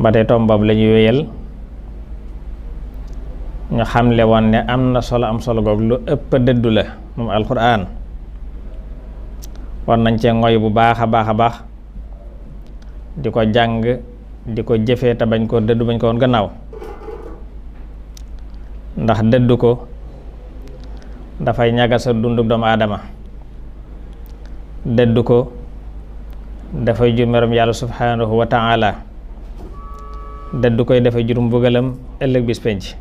ba tey tombab la ñuy wéyal ñu xamle woon ne am na solo goog lu ëpp dëddu la moom alxuraan war nañ cee ngoy bu baax a baax di ko jàng di ko jëfee te bañ koo dëddu bañ ko woon gannaaw ndax dëddu ko dafay ñaga sa dunduk doomu aadama dëddu ko dafay jur merum yàlla subhanahu wa ta'ala dëddu koy dafay jur mbugalam ëllëg bis penc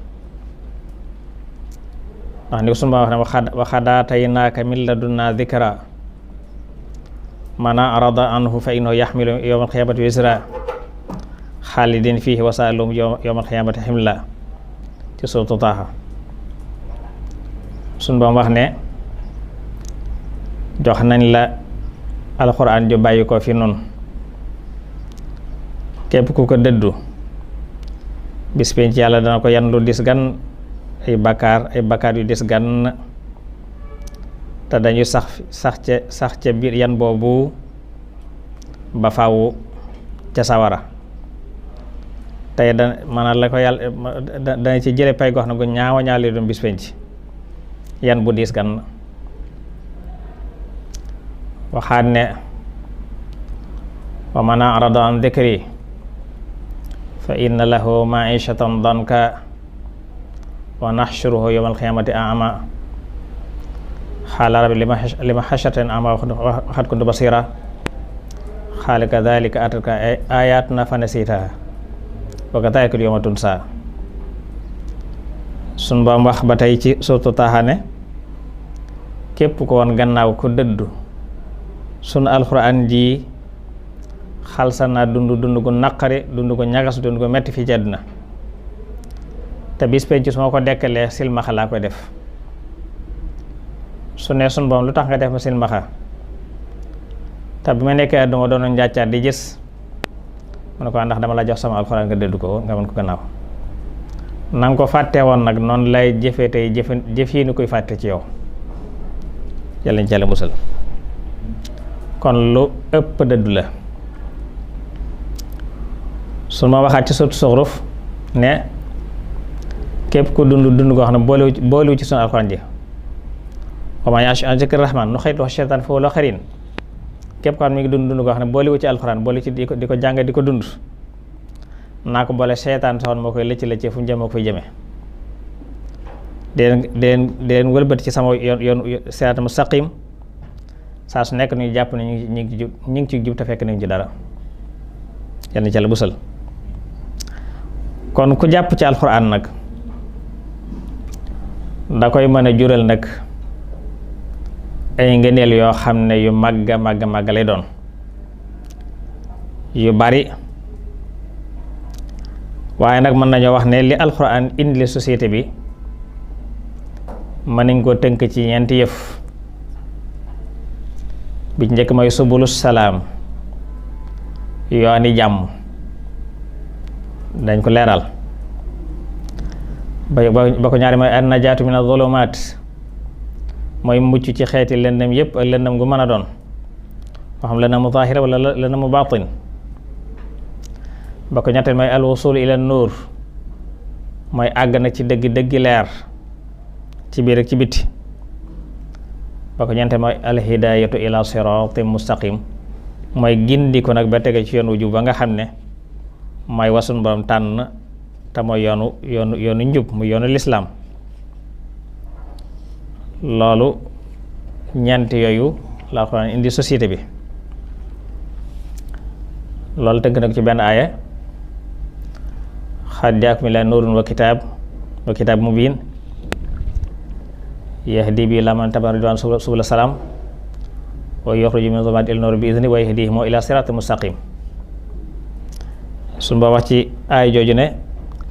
ndax ni ko sunu Boroom wax ne wa qad aataynaaka min ladunnaa dhikraa man a'rada anhu fa innahu yaxmilu yawmal qiyaamati wizraa xaalidin fiihi wa sa'a lahum yawmal qiyaamati himlaa ci suuratu Taaha sunu Boroom wax ne jox nañ la alxuraan ju bàyyi ko fi nun képp ku ko dëddu bis penc yàlla dana ko yan lu dis gan ay bakkaar yu dis gan te dañuy sax ca biir yan boobu ba faw ca sawara tey maanaam la ko yàlla dana ci jële pay gox na gu ñaawa ñaali doon bis penc yan bu diis gan waxaat ne wa man a'rada an dhikri fa inna lahu ma'ishatan danka wa nahshuruhu yawmal qiyamati a'ma qaala rabbi lima hashartani a'ma wa qad kuntu basira qaala kadhalika atatka ayatuna fanasitaha wa kadhalika al-yawma tunsa sun ba wax ba tey ci suuratu Taaha ne képp ko woon gannaaw ko dëddu sun alxuraan ji xalsa naa dund gu naqari dund gu ñagas dund gu metti fii ci àdduna te bis penc su ma ko dekkalee silmaxa laa koy def su ne sun boom lu tax nga def ma silmaxa te bi ma nekkee àdduna doon njàccaat di gis mu ne ko ndax dama la jox sama alxuraan nga dëddu ko nga mën ko gannaaw nanga ko fàtte woon nag noonu lay jëfe tey jëf yi ni koy fàtte ci yow yàlla ñu ci yàlla musal kon lu ëpp dëddu la su ma waxaat ci sotu Zuxruf ne képp ku dund goo xam ne boolewu ci sunu alxuraan ji wa man ya'shu an zikri rahmaan nuqayyid lahu shaytaanan fa huwa lahu qariin képp ko xam ne mi ngi dund goo xam ne boolewu ci alxuraan boole ci di ko jàng di ko dund naa ko boole seytaan saxoon moo koy lëcc fu mu jëm moo ko fay jëmee deen wëlbati ci sama yoon siraatal mustaqiim saa su nekk ñu jàpp ne ñu ngi ci jub te fekk nañu ci dara yal na ci Yàlla busal kon ku jàpp ci alxuraan nag da koy mën a jural nag ay ngëneel yoo xam ne yu màgg lay doon yu bari waaye nag mën nañoo wax ne li alxuraan indi société bi mën nañ ko tënk ci ñeenti yëf bi ci njëkk mooy subulu salaam yooni jàmm dañ ko leeral ba ko ñaari mooy an najaatu min az-zulumaat mooy mucc ci xeeti lëndëm yëpp ak lëndëm gu mën a doon moo xam lëndëm mu zaahira wala lëndëm mu baatin ba ko ñetteel mooy al wusul ila nuur mooy àgg na ci dëggi leer ci biir ak ci biti ba ko ñeenteel mooy al hidaayatu ila siraatin mustaqim mooy gindi ko nag ba tege ci yoon wu jub ba nga xam ne mooy wasun borom tànn te mooy yoonu njub mu yoonu lislaam loolu ñeent yooyu la Alxuraan indi société bi loolu tënk nag ci benn aaya xad jaakum min nuurun wa kitaab mubiin yahdi bi ilaa man tabi'a ridwaan subula salaam wa yuxriju min zulumaati ila nuur bi idni wa yahdihim ila siraatin mustaqim suñu ba wax ci aay jooju ne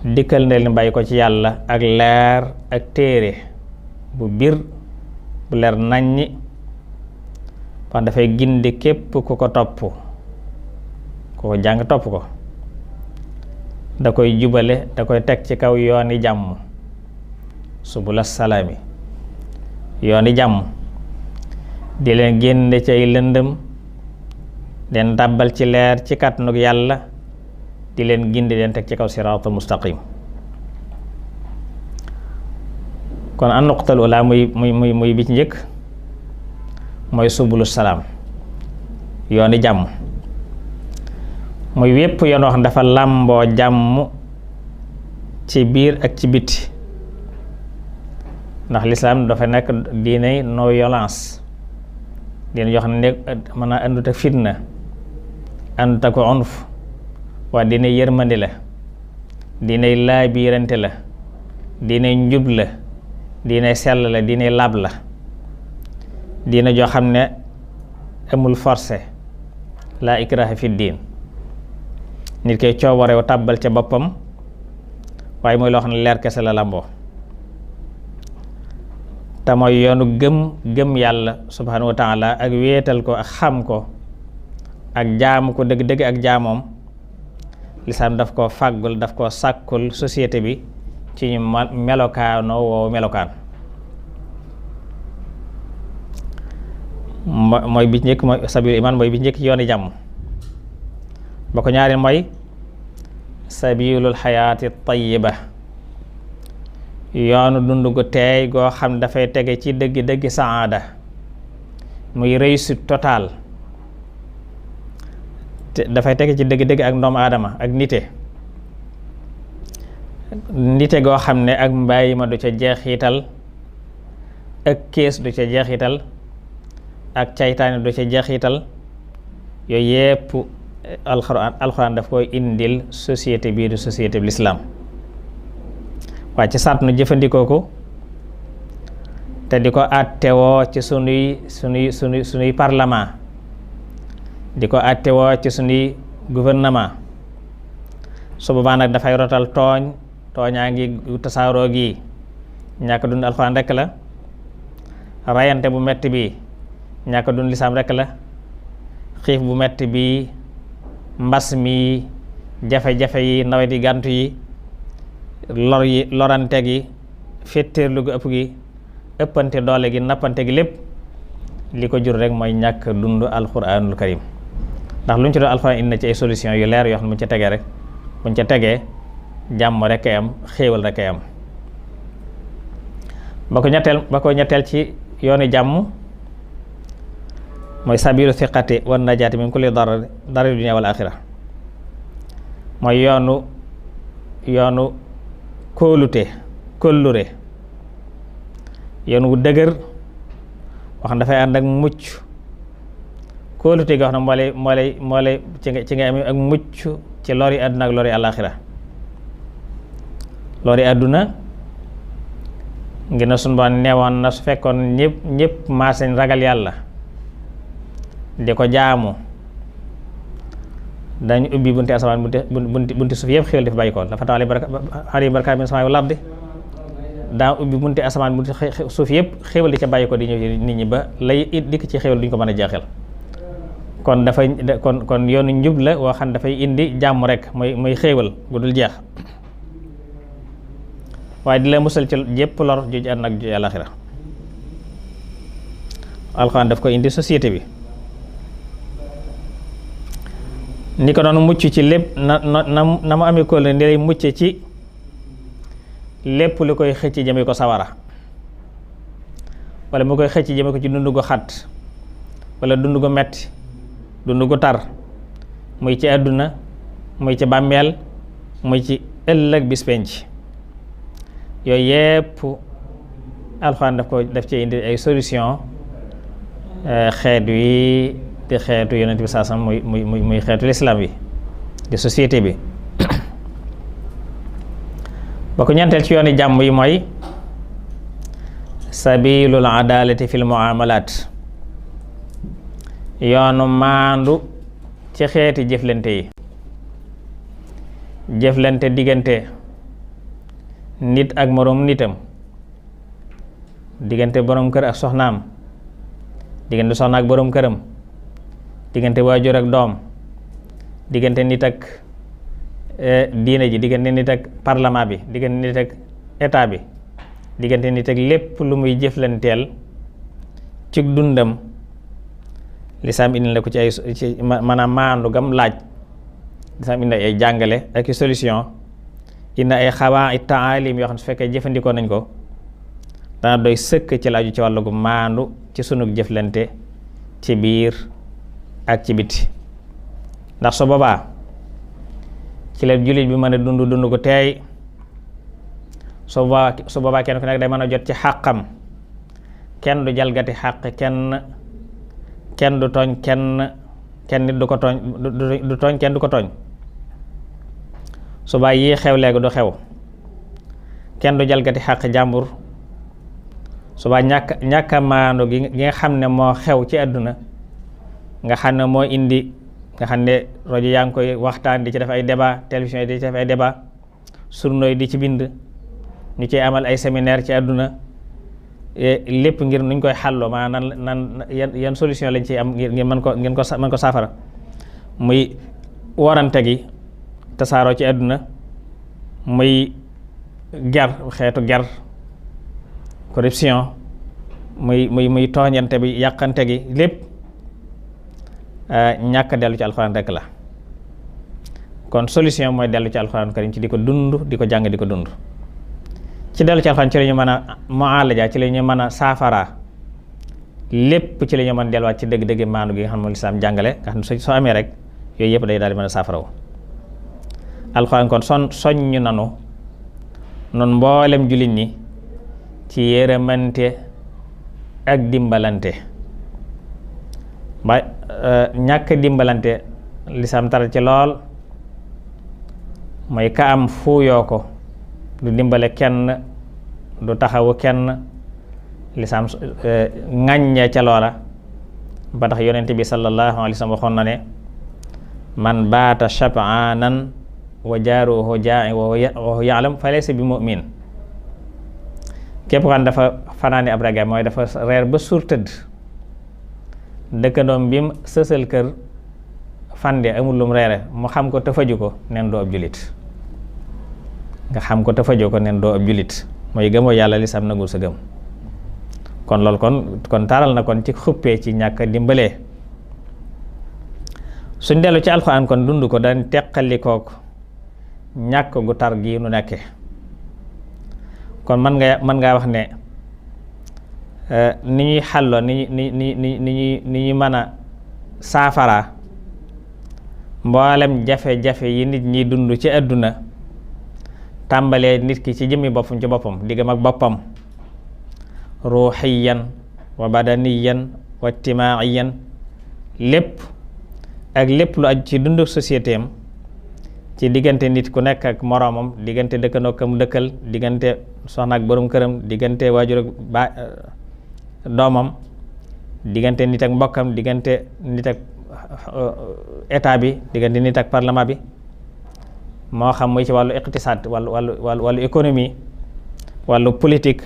dikkal na leen bàyyi ko ci yàlla ak leer ak téere bu biir bu leer naññi wax dafay gindi képp ku ko topp ku ko jàng topp ko da koy jubale da koy teg ci kaw yooni jàmm subula salaami yooni jàmm di leen génne ci ay lëndëm leen tàbbal ci leer ci kàttanug yàlla di leen gindi leen teg ci kaw siraatul mustaqim. kon an nuqtal ula muy bi ci njëkk mooy subulu salaam, yooni jàmm, muy wépp yoon wax dafa làmboo jàmm ci biir ak ci biti, ndax lislaam dafa nekk diiney no violence, diine yoo xam ne mën naa àndut ak fitna, àndut ak unf, waa diiney yërmandi la, diiney laabiirante la, diiney njub la, diiney sell la, diiney laab la, diine joo xam ne amul forcé, laa ikraha fi diin, nit koy coobarewu tàbbal ca boppam, waaye mooy loo xam ne leer kese la lamboo, te mooy yoonu gëm yàlla subhanahu wa taala ak wéetal ko ak xam ko ak jaamu ko dëgg-dëgg ak jaamoom. lislaam daf koo fàggul, daf koo sàkkul société bi ci ñu melokaanoo woowu melokaan. mooy bi njëkk mooy sabilu iman, mooy bi njëkk yooni jàmm. ba ko ñaari mooy sabilul xayaati tayyiba, yoonu dund gu teey goo xam dafay tege ci dëgg-dëgg saada, muy réussite totale, te dafay tege ci dëgg-dëgg ak doomu aadama ak nite goo xam ne ak mbàyyi ma du ca jeexital, ak kees du ca jeexital, ak caytaane du ca jeexital. yooyu yépp alxuraan daf koy indil société bii du société bi lislaam, waaye ci sart nu jëfandikoo ko te di ko àttewoo ci sunuy parlement, di ko àttewoo ci sunuy gouvernement. su boobaa nag dafay rotal tooñaa ngi tasaaroo gi, ñàkk dund alxuraan rekk la, rayante bu metti bi ñàkk dund lislaam rekk la, xiif bu metti bi, mbas mi, jafe-jafe yi, nawet yi, gàntu yi, lorante gi, féttéerlu gu ëpp gi, ëppante doole gi, nappante gi, lépp li ko jur rek mooy ñàkk dund alxuraanul karim. ndax lu ñu ci doon alxuraan indi na ci ay solution yu leer yoo xam ne buñ ca tegee rek buñ ca tegee jàmm rek ay am, xéewal rek ay am. ba ko ñetteel ci yooni jàmm mooy sabilu thiqati wan najaati min kulli darari dunya wal axira, mooy yoonu kóllure, yoon wu dëgër wax dafay ànd ak mucc. kóolute gi wax na moo lay ci nga amee ak mucc ci lori àdduna ak lori àllaaxira. lori àdduna ngi na sunu Boroom neewoon na su fekkoon ñëpp maasañ ragal yàlla di ko jaamu, dañu ubbi bunti asamaan bunti suuf yëpp xéwal di fa bàyyi ko dafa tax alayhim barakaatun mina samaa'i wal ardi, daa ubbi bunti asamaan bunti suuf yëpp xéwal di ca bàyyi ko di ñëw nit ñi ba lay dikk ci xéwal duñ ko mën a jeexal. kon dafay kon yoonu njub la woo xam dafay indi jàmm rek mooy xéewal gu dul jeex, waaye di la musal ci jépp lor ju àddina ak ju àllaaxira. alxuraan daf ko indi société bi, ni ko doon mucc ci lépp na mu amee kóllëre ni lay mucc ci lépp lu koy xëcc jëme ko sawara, wala mu koy xëcc jëme ko ci dund gu xat wala dund gu metti, dund gu tar, muy ci àdduna, muy ci bàmmeel, muy ci ëllëg bis penc. yooyu yépp alxuraan daf ci indi ay solution. xeet wi di xeetu yonent bi saasam muy xeetu lislaam bi di société bi. ba ko ñeenteel ci yooni jàmm yi mooy sabilul adalati fil muamalat, yoonu maandu ci xeeti jëflante yi, jëflante diggante nit ak moroom nitam, diggante boroom kër ak soxnaam, diggante soxna ak boroom këram, diggante waajur ak doom, diggante nit ak diine ji, diggante nit ak parlement bi, diggante nit ak état bi, diggante nit ak lépp lu muy jëflanteel ci dundam. lislaam indi la ko ci maanaam maandu gam laaj lislaam indi ay jàngale ak i solution, indi ay xawaa i taalim yoo xam ne su fekkee jëfandikoo nañ ko dana doy sëkk ci la aju ci wàllu gu maandu ci sunu jëflante ci biir ak ci biti. ndax su boobaa ci la jullit bi mën a dund ko teey, su boobaa kenn ku nekk day mën a jot ci xàqam, kenn du jalgati xàq kenn du tooñ kenn nit du ko tooñ du tooñ kenn du ko tooñ. su boobaa yii xew léegi du xew, kenn du jalgati xàq jàmbur. su boobaa ñàkk a maandu gi nga xam ne moo xew ci àdduna, nga xam ne moo indi nga xam ne rajo yaa ngi koy waxtaan di ci def ay débat, télévision yi di ci def ay débat, journaux yi di ci bind, ñu ciy amal ay séminaire ci àdduna, lépp ngir nuñ koy xàlloo maanaam nan yan solution lañ ciy am ngir mën ko saafara. muy warante gi tasaaroo ci àdduna, muy xeetu ger, corruption, muy tooñante bi, yàqante gi, lépp ñàkk dellu ci alxuraan rekk la. kon solution mooy dellu ci alxuraan karim ci di ko dund, di ko jàng, di ko dund. ci dellu ci alxuraan ci la ñu mën a mu'aalaja, ci la ñu mën a saafara lépp, ci la ñu mën a delluwaat ci dëgg-dëgg maandu gi nga xam ne lislaam jàngale, nga xam ne soo amee rek yooyu yëpp day daal di mën a saafarawu. alxuraan kon soññ nanu noonu mboolem jullit ñi ci yërëmante ak dimbalante. ba ñàkk dimbalante lislaam tar ci lool, mooy ka am fuuyoo ko, du dimbale kenn, du taxawu kenn, lislaam ŋàññee ca loola. ba tax yonent bi sallallahu alayhi wa sallam waxoon na ne man baata shab'aanan wa jaaruhu jaa'i wa huwa ya'lam fa laysa bi mu'min. képp kan dafa fanaani ab ragal, mooy dafa reer ba suur tëdd, dëkkandoom bi mu sësal kër fande amul lum reere, mu xam ko te faju ko, nen doo ab julit. nga xam ko te fajoo ko, nen doo ab julit, mooy gëmoo yàlla lislaam nagul sa gëm. kon loolu kon taaral na kon ci xuppee ci ñàkk dimbalee. suñ dellu ci alxuraan kon dund ko dañ teqalikook ñàkk gu tar gi nu nekke. kon mën ngaa wax ne ni ñuy xàlloo ni ñuy mën a saafara mboolem jafe-jafe yi nit ñi dund ci àdduna, tàmbalee nit ki ci jëmmi boppam ci boppam, diggam ak boppam, ruuxiyan wa badaniyan wa ijtimaiyan, lépp ak lépp lu aju ci dundu société am, ci diggante nit ku nekk ak moroomam, diggante dëkkandoo kam dëkkal, diggante soxna ak borom këram, diggante waajur ak doomam, diggante nit ak mbokkam, diggante nit ak état bi, diggante nit ak parlement bi, moo xam muy ci wàllu iqtisaad, wàllu économie, wàllu politique.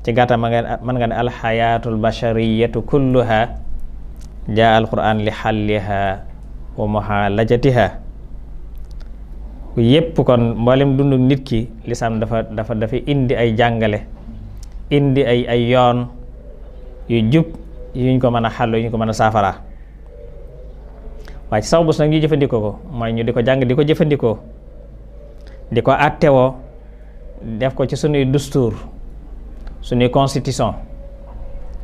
ci gàttal mën nga ne alxayaatul bashariyatu kulluha jaa alquran li xalliha wa muhalajatiha. yépp kon mboolem dundu nit ki lislaam dafa indi ay jàngale, indi ay yoon yu jub yuñ ko mën a xàllu, yuñ ko mën a saafara. waaye ci saw bus nag ñu jëfandikoo ko, mooy ñu di ko jàng, di ko jëfandikoo, di ko àttewoo, def ko ci sunuy dustuur, suñuy constitution,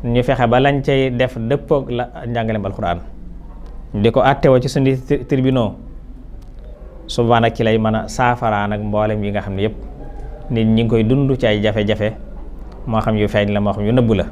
ñu fexe ba lañ cay def dëppoog la njàngaleem alxuraan, di ko àttewoo ci suñuy tribunaux. souvent nag ci lay mën a saafara nag mboolem yi nga xam ne yëpp nit ñi ngi koy dund ci ay jafe-jafe, moo xam yu feeñ la, moo xam yu nëbb la.